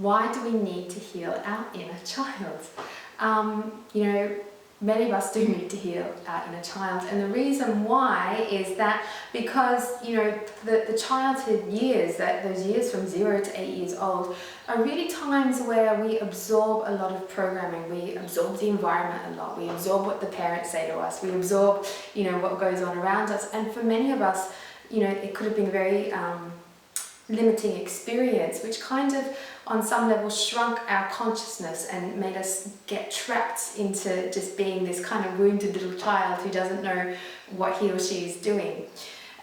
Why do we need to heal our inner child? Many of us do need to heal our inner child, and the reason why is that because the childhood years, that those years from 0 to 8 years old, are really times where we absorb a lot of programming. We absorb the environment a lot. We absorb what the parents say to us. We absorb what goes on around us, and for many of us, it could have been very limiting experience, which kind of on some level shrunk our consciousness and made us get trapped into just being this kind of wounded little child who doesn't know what he or she is doing.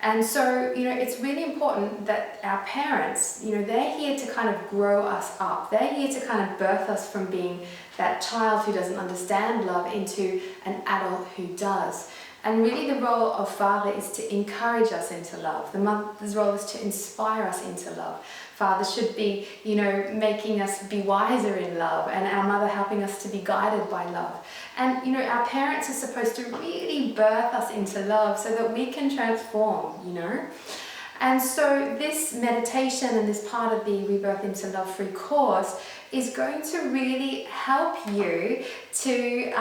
And so, it's really important that our parents, they're here to kind of grow us up. They're here to kind of birth us from being that child who doesn't understand love into an adult who does. And really the role of father is to encourage us into love. The mother's role is to inspire us into love. Father should be, making us be wiser in love, and our mother helping us to be guided by love. And, our parents are supposed to really birth us into love so that we can transform, And so this meditation and this part of the Rebirth into Love free course is going to really help you to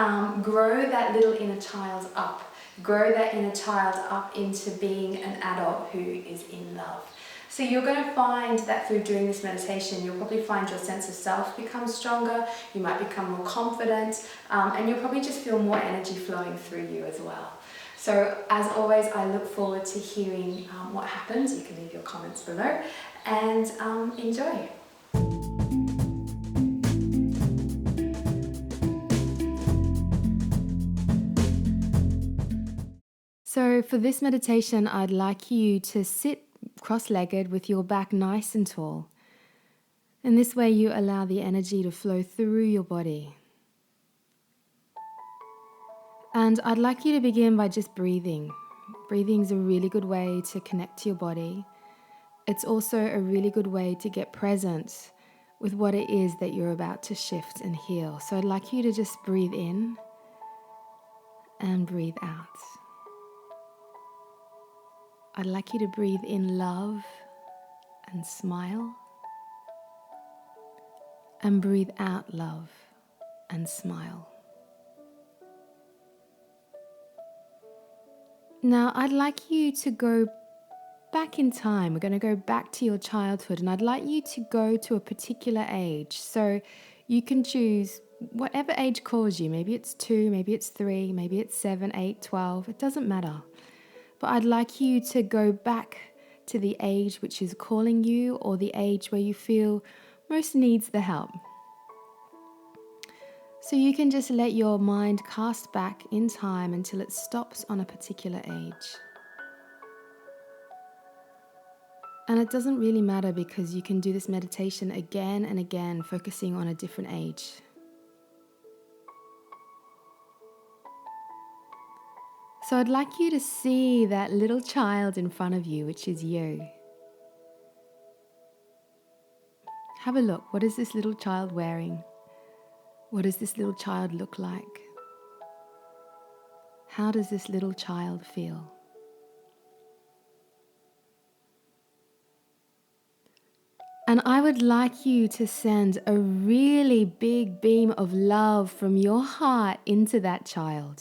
grow that little inner child up. Grow that inner child up into being an adult who is in love. So you're going to find that through doing this meditation, you'll probably find your sense of self become stronger, you might become more confident, and you'll probably just feel more energy flowing through you as well. So as always, I look forward to hearing what happens. You can leave your comments below, and enjoy. So for this meditation, I'd like you to sit cross-legged with your back nice and tall. And this way you allow the energy to flow through your body. And I'd like you to begin by just breathing. Breathing is a really good way to connect to your body. It's also a really good way to get present with what it is that you're about to shift and heal. So I'd like you to just breathe in and breathe out. I'd like you to breathe in love and smile, and breathe out love and smile. Now, I'd like you to go back in time. We're going to go back to your childhood, and I'd like you to go to a particular age. So you can choose whatever age calls you. Maybe it's 2, maybe it's 3, maybe it's 7, 8, 12. It doesn't matter. But I'd like you to go back to the age which is calling you, or the age where you feel most needs the help. So you can just let your mind cast back in time until it stops on a particular age. And it doesn't really matter, because you can do this meditation again and again, focusing on a different age. So I'd like you to see that little child in front of you, which is you. Have a look. What is this little child wearing? What does this little child look like? How does this little child feel? And I would like you to send a really big beam of love from your heart into that child.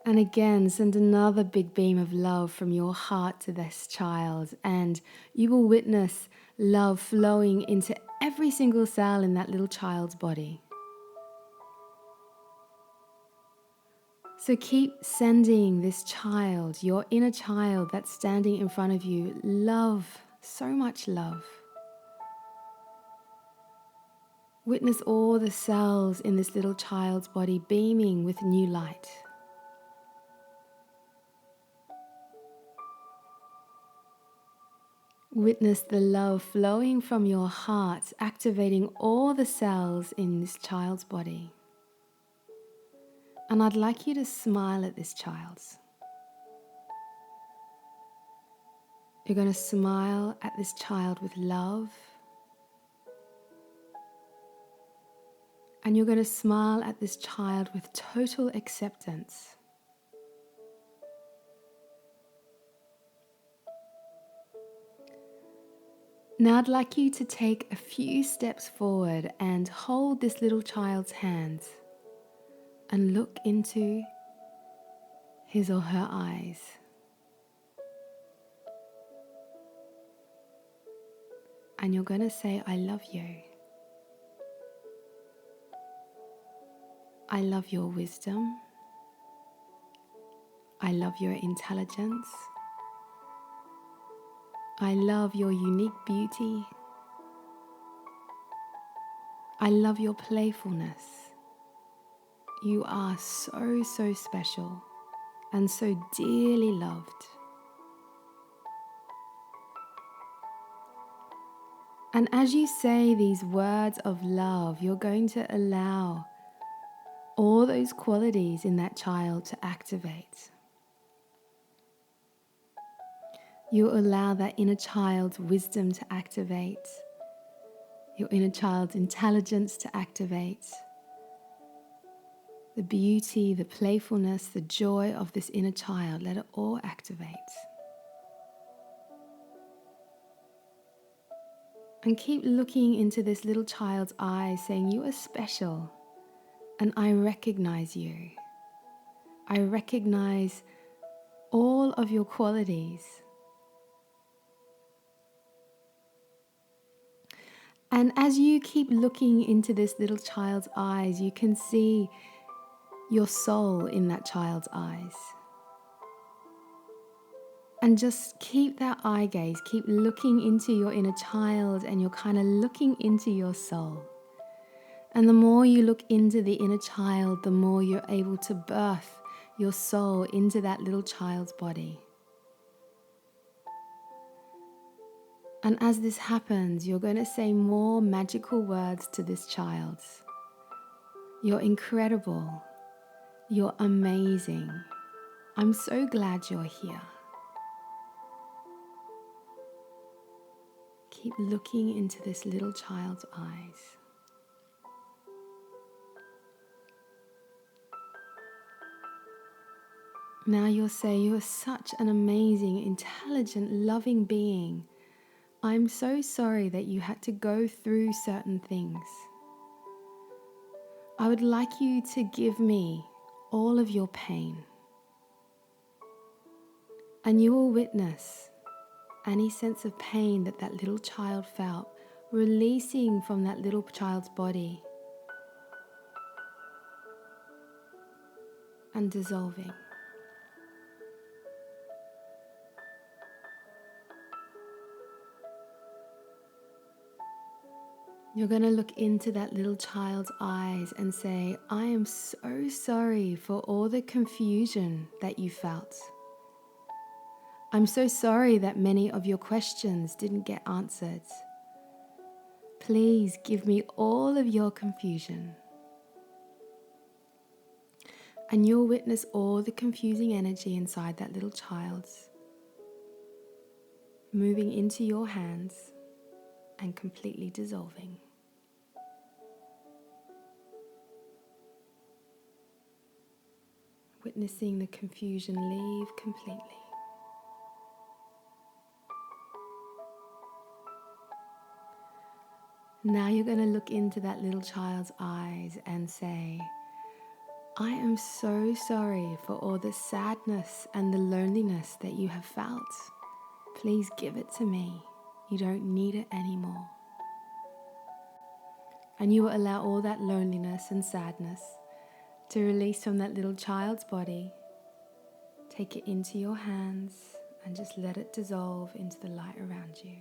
And again, send another big beam of love from your heart to this child, and you will witness love flowing into every single cell in that little child's body. So keep sending this child, your inner child that's standing in front of you, love, so much love. Witness all the cells in this little child's body beaming with new light. Witness the love flowing from your heart, activating all the cells in this child's body. And I'd like you to smile at this child. You're going to smile at this child with love. And you're going to smile at this child with total acceptance. Now I'd like you to take a few steps forward and hold this little child's hands and look into his or her eyes. And you're going to say, I love you. I love your wisdom. I love your intelligence. I love your unique beauty. I love your playfulness. You are so, so special and so dearly loved. And as you say these words of love, you're going to allow all those qualities in that child to activate. You allow that inner child's wisdom to activate, your inner child's intelligence to activate, the beauty, the playfulness, the joy of this inner child, let it all activate. And keep looking into this little child's eyes, saying, you are special, and I recognize you. I recognize all of your qualities. And as you keep looking into this little child's eyes, you can see your soul in that child's eyes. And just keep that eye gaze, keep looking into your inner child, and you're kind of looking into your soul. And the more you look into the inner child, the more you're able to birth your soul into that little child's body. And as this happens, you're going to say more magical words to this child. You're incredible. You're amazing. I'm so glad you're here. Keep looking into this little child's eyes. Now you'll say, you are such an amazing, intelligent, loving being. I'm so sorry that you had to go through certain things. I would like you to give me all of your pain. And you will witness any sense of pain that that little child felt, releasing from that little child's body and dissolving. You're going to look into that little child's eyes and say, I am so sorry for all the confusion that you felt. I'm so sorry that many of your questions didn't get answered. Please give me all of your confusion. And you'll witness all the confusing energy inside that little child moving into your hands and completely dissolving. Witnessing the confusion leave completely. Now you're going to look into that little child's eyes and say, I am so sorry for all the sadness and the loneliness that you have felt. Please give it to me. You don't need it anymore. And you will allow all that loneliness and sadness to release from that little child's body. Take it into your hands and just let it dissolve into the light around you.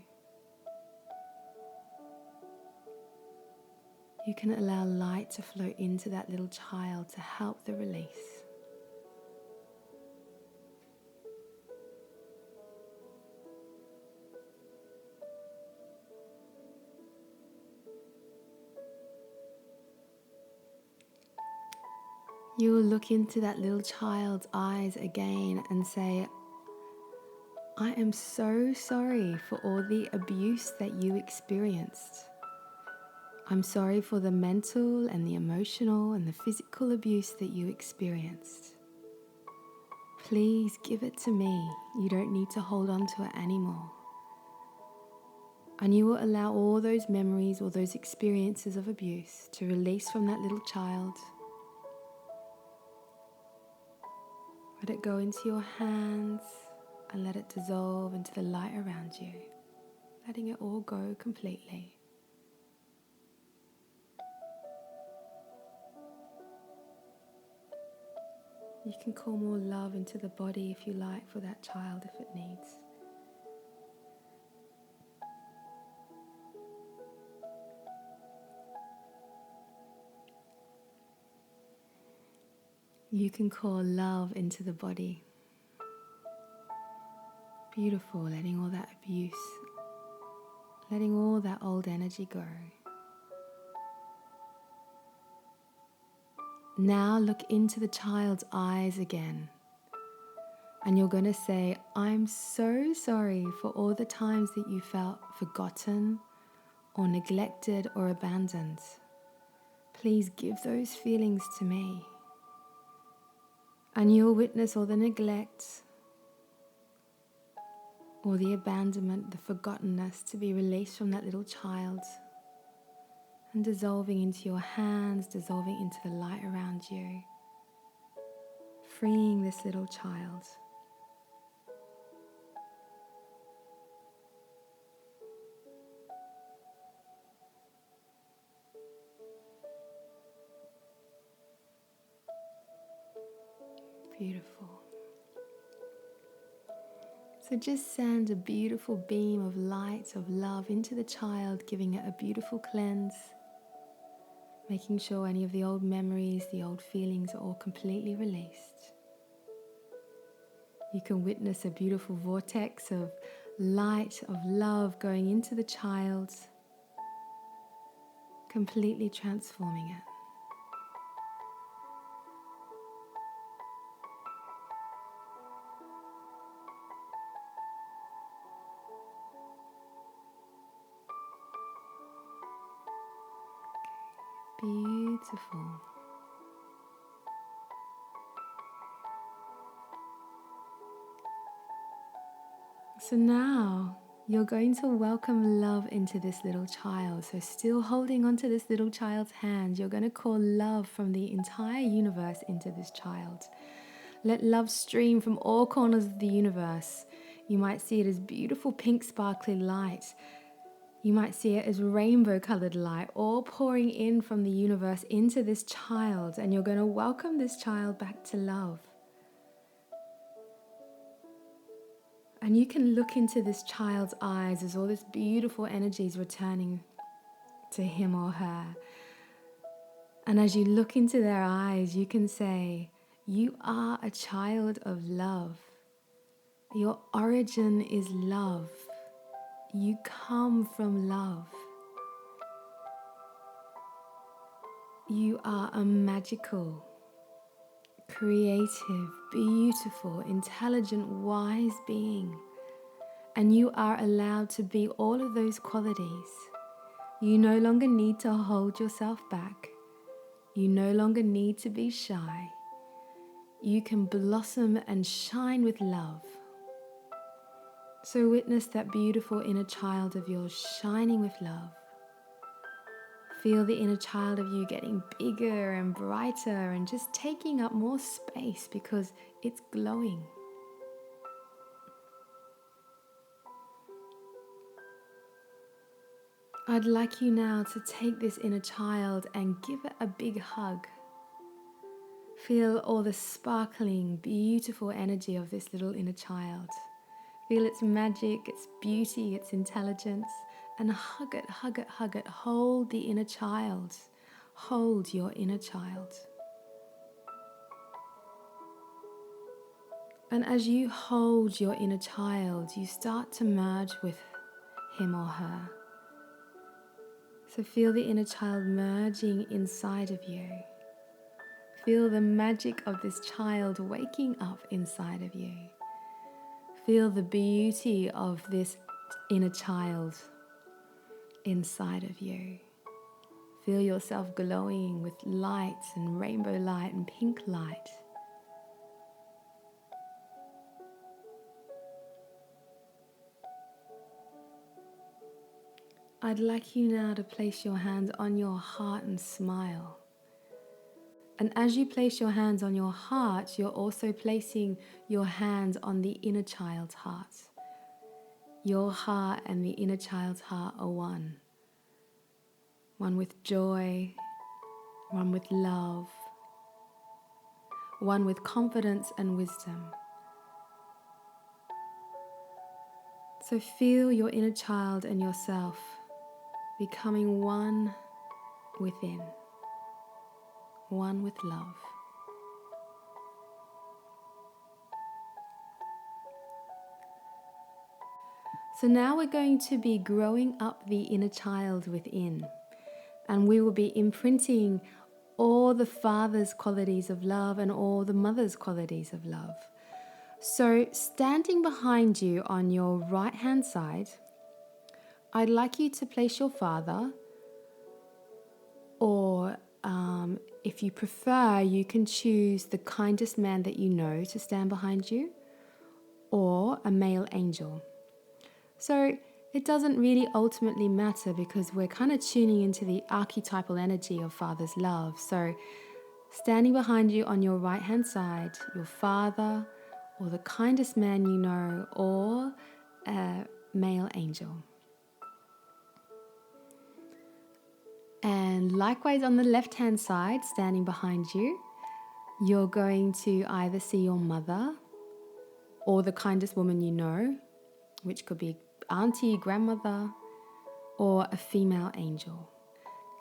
You can allow light to flow into that little child to help the release. You will look into that little child's eyes again and say, I am so sorry for all the abuse that you experienced. I'm sorry for the mental and the emotional and the physical abuse that you experienced. Please give it to me. You don't need to hold on to it anymore. And you will allow all those memories or those experiences of abuse to release from that little child. Let it go into your hands and let it dissolve into the light around you, letting it all go completely. You can call more love into the body if you like for that child if it needs. You can call love into the body. Beautiful, letting all that abuse, letting all that old energy go. Now look into the child's eyes again. And you're going to say, I'm so sorry for all the times that you felt forgotten or neglected or abandoned. Please give those feelings to me. And you'll witness all the neglect or the abandonment, the forgottenness to be released from that little child and dissolving into your hands, dissolving into the light around you, freeing this little child. Beautiful. So just send a beautiful beam of light, of love into the child, giving it a beautiful cleanse, making sure any of the old memories, the old feelings are all completely released. You can witness a beautiful vortex of light, of love going into the child, completely transforming it. Beautiful. So now you're going to welcome love into this little child. So still holding onto this little child's hand, you're going to call love from the entire universe into this child. Let love stream from all corners of the universe. You might see it as beautiful pink sparkly light. You might see it as rainbow-colored light, all pouring in from the universe into this child, and you're going to welcome this child back to love. And you can look into this child's eyes as all this beautiful energy is returning to him or her. And as you look into their eyes, you can say, you are a child of love. Your origin is love. You come from love. You are a magical, creative, beautiful, intelligent, wise being. And you are allowed to be all of those qualities. You no longer need to hold yourself back. You no longer need to be shy. You can blossom and shine with love. So witness that beautiful inner child of yours shining with love. Feel the inner child of you getting bigger and brighter and just taking up more space because it's glowing. I'd like you now to take this inner child and give it a big hug. Feel all the sparkling, beautiful energy of this little inner child. Feel its magic, its beauty, its intelligence, and hug it, hug it, hug it. Hold the inner child. Hold your inner child. And as you hold your inner child, you start to merge with him or her. So feel the inner child merging inside of you. Feel the magic of this child waking up inside of you. Feel the beauty of this inner child inside of you. Feel yourself glowing with light and rainbow light and pink light. I'd like you now to place your hands on your heart and smile. And as you place your hands on your heart, you're also placing your hands on the inner child's heart. Your heart and the inner child's heart are one. One with joy, one with love, one with confidence and wisdom. So feel your inner child and yourself becoming one within, one with love. So now we're going to be growing up the inner child within, and we will be imprinting all the father's qualities of love and all the mother's qualities of love. So standing behind you on your right hand side, I'd like you to place your father, or if you prefer, you can choose the kindest man that you know to stand behind you, or a male angel. So it doesn't really ultimately matter because we're kind of tuning into the archetypal energy of Father's love. So standing behind you on your right hand side, your father, or the kindest man you know, or a male angel. And likewise on the left hand side, standing behind you, you're going to either see your mother or the kindest woman you know, which could be auntie, grandmother, or a female angel.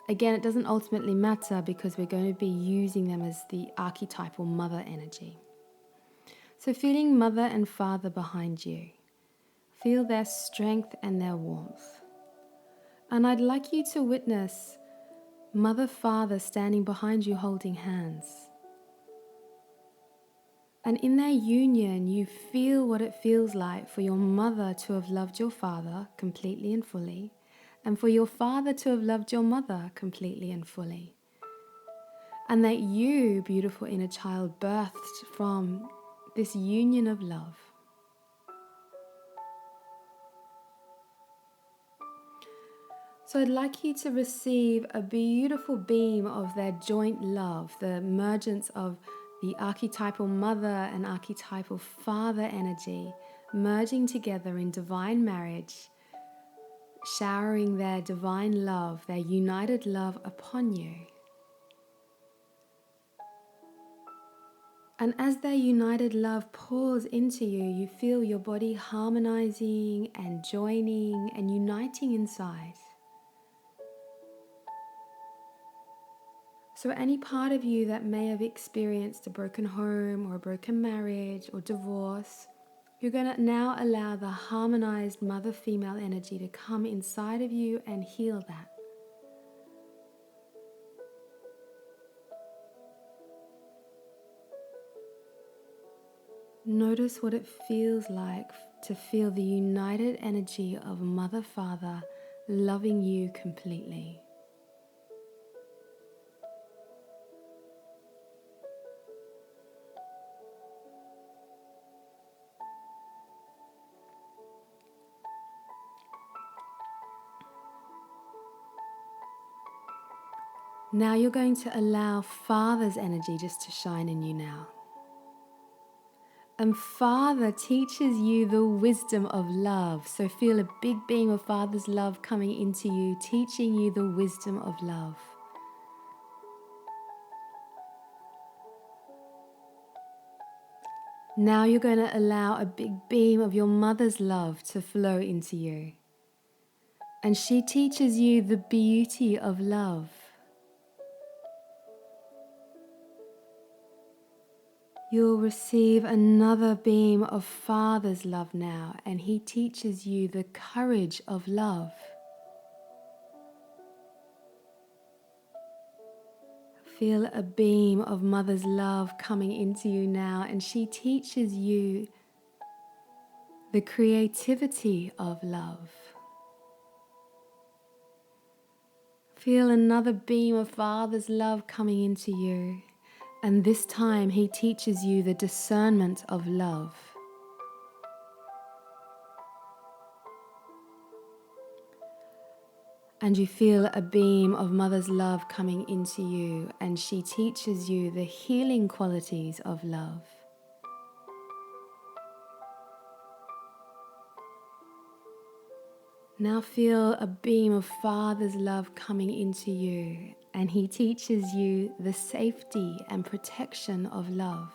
Again, it doesn't ultimately matter because we're going to be using them as the archetypal mother energy. So feeling mother and father behind you. Feel their strength and their warmth. And I'd like you to witness mother, father standing behind you holding hands. And in their union, you feel what it feels like for your mother to have loved your father completely and fully, and for your father to have loved your mother completely and fully. And that you, beautiful inner child, birthed from this union of love. So I'd like you to receive a beautiful beam of their joint love, the emergence of the archetypal mother and archetypal father energy merging together in divine marriage, showering their divine love, their united love upon you. And as their united love pours into you, you feel your body harmonizing and joining and uniting inside. So any part of you that may have experienced a broken home or a broken marriage or divorce, you're going to now allow the harmonized mother-female energy to come inside of you and heal that. Notice what it feels like to feel the united energy of mother-father loving you completely. Now you're going to allow Father's energy just to shine in you now. And Father teaches you the wisdom of love. So feel a big beam of Father's love coming into you, teaching you the wisdom of love. Now you're going to allow a big beam of your mother's love to flow into you. And she teaches you the beauty of love. You'll receive another beam of Father's love now, and he teaches you the courage of love. Feel a beam of Mother's love coming into you now, and she teaches you the creativity of love. Feel another beam of Father's love coming into you. And this time he teaches you the discernment of love. And you feel a beam of Mother's love coming into you, and she teaches you the healing qualities of love. Now feel a beam of Father's love coming into you, and he teaches you the safety and protection of love.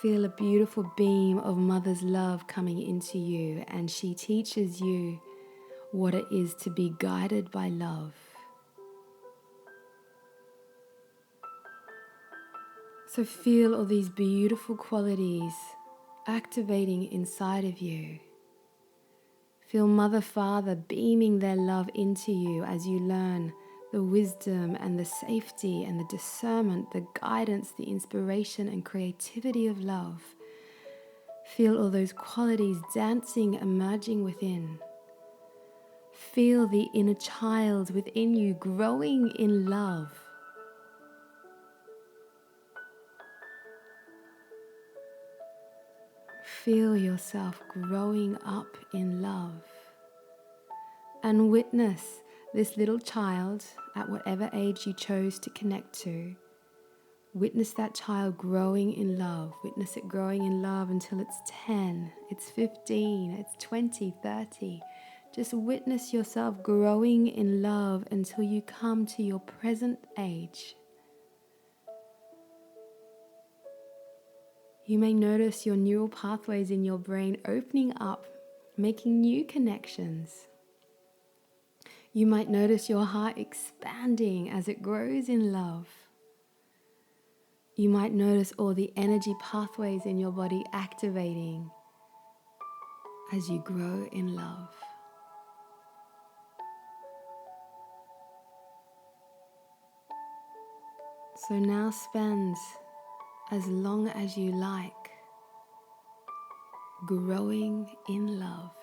Feel a beautiful beam of Mother's love coming into you, and she teaches you what it is to be guided by love. So feel all these beautiful qualities activating inside of you. Feel Mother, Father beaming their love into you as you learn the wisdom and the safety and the discernment, the guidance, the inspiration and creativity of love. Feel all those qualities dancing, emerging within. Feel the inner child within you growing in love. Feel yourself growing up in love. And witness this little child at whatever age you chose to connect to. Witness that child growing in love. Witness it growing in love until it's 10, it's 15, it's 20, 30. Just witness yourself growing in love until you come to your present age. You may notice your neural pathways in your brain opening up, making new connections. You might notice your heart expanding as it grows in love. You might notice all the energy pathways in your body activating as you grow in love. So now spend as long as you like growing in love.